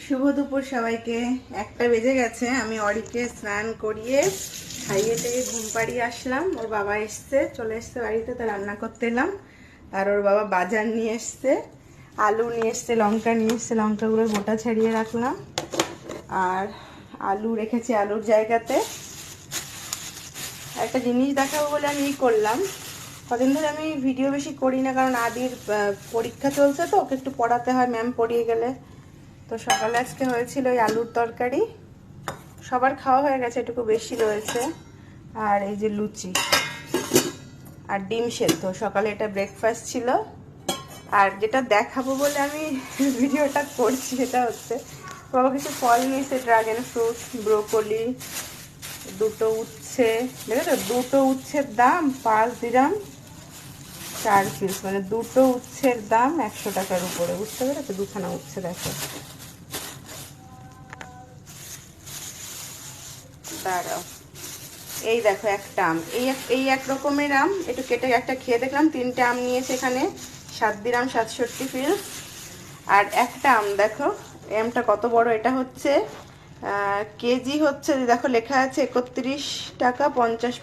শুভ দুপুর সবাইকে। 1টা বেজে গেছে। আমি অরিকে স্নান করিয়ে খাইয়ে থেকে ঘুম পাড়িয়ে আসলাম। ওর বাবা চলে এসছে বাড়িতে, তো রান্না করতে এলাম। আর ওর বাবা বাজার নিয়ে এসছে, আলু নিয়ে এসছে, লঙ্কা নিয়ে এসছে, লঙ্কাগুলো গোটা ছাড়িয়ে রাখলাম। আর আলু রেখেছি আলুর জায়গাতে। একটা জিনিস দেখাবো বলে আমি করলাম। কদিন ধরে আমি ভিডিও বেশি করি না, কারণ আদির পরীক্ষা চলছে, তো ওকে একটু পড়াতে হয়, ম্যাম পড়িয়ে গেলে। তো সকালে আজকে হয়েছিল ওই আলুর তরকারি, সবার খাওয়া হয়ে গেছে, এটুকু বেশি রয়েছে। আর এই যে লুচি আর ডিম সেদ্ধ, সকালে এটা ব্রেকফাস্ট ছিল। আর যেটা দেখাবো বলে আমি ভিডিওটা করছি সেটা হচ্ছে, বাবা কিছু ফল নিয়েছে, ড্রাগন ফ্রুট, ব্রোকলি, দুটো উচ্ছে, দেখেছো দুটো উচ্ছের দাম 5 দিরহাম 4 পিস, মানে দুটো উচ্ছের দাম 100 টাকার উপরে, বুঝতে পেরেছো? দুখানা উচ্ছে দেখো। দাঁড়াও, এই দেখো একটা আম, এই এক রকমের আম, একটু কেটে একটা খেয়ে দেখলাম। 3টে আম নিয়েছে এখানে, 7 দিরহাম 67 পিস। আর একটা আম দেখো, এই আমটা কত বড়, এটা হচ্ছে কেজি হচ্ছে, দেখো লেখা আছে 31 টাকা 50,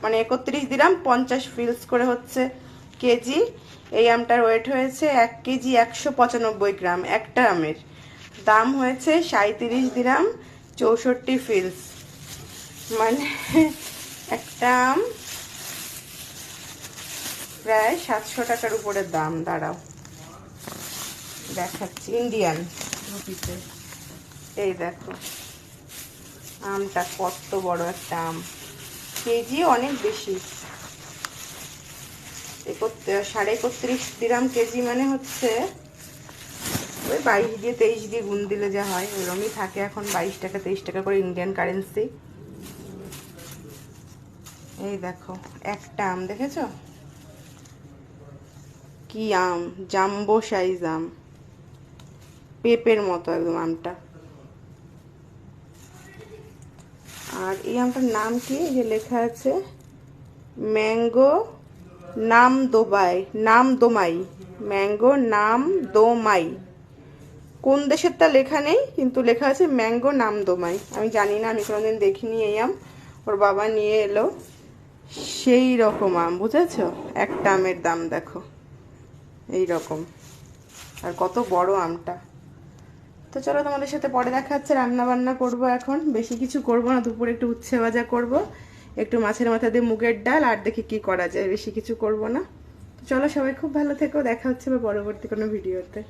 মানে 31 দিরহাম 50 পিস করে হচ্ছে কেজি। এই আমটার ওয়েট হয়েছে 1 কেজি 195 গ্রাম। একটা আমের দাম হয়েছে 37 দিরহাম 64 পিস, মানে একটা আম প্রায় 700 টাকার উপরে দাম। দাঁড়াও দেখাচ্ছি ইন্ডিয়ান রুপিতে। এই দেখো আমটা কত বড় একটা আম, কেজি অনেক বেশি, 31.5 দিরহাম কেজি, মানে হচ্ছে ওই 22 দিয়ে 23 দিয়ে গুণ দিলে যা হয় ওরমই থাকে এখন, 22 টাকা 23 টাকা করে ইন্ডিয়ান কারেন্সি। এই দেখো একটা আম, দেখেছো কি আম, জাম্বো সাইজ আম, পেঁপের মতো একদম আমটা। আর এই আমটার নাম কি, যে লেখা আছে ম্যাঙ্গো নাম দোমাই, ম্যাঙ্গো নাম দোমাই। কোন দেশেরটা লেখা নেই, কিন্তু লেখা আছে ম্যাঙ্গো নাম দোমাই। আমি জানি না, আমি কোনোদিন দেখিনি এই আম, ওর বাবা নিয়ে এলো। সেই রকম আম, বুঝেছো? একটা আমের দাম দেখো এই রকম, আর কত বড় আমটা। তো চলো তোমাদের সাথে পরে দেখা হচ্ছে। রান্না বান্না করবো এখন, বেশি কিছু করব না, দুপুরে একটু উচ্ছে ভাজা করব, একটু মাছের মাথা দিয়ে মুগের ডাল, আর দেখি কি করা যায়, বেশি কিছু করব না। তো চলো সবাই খুব ভালো থেকো, দেখা হচ্ছে পরবর্তী কোনো ভিডিওতে।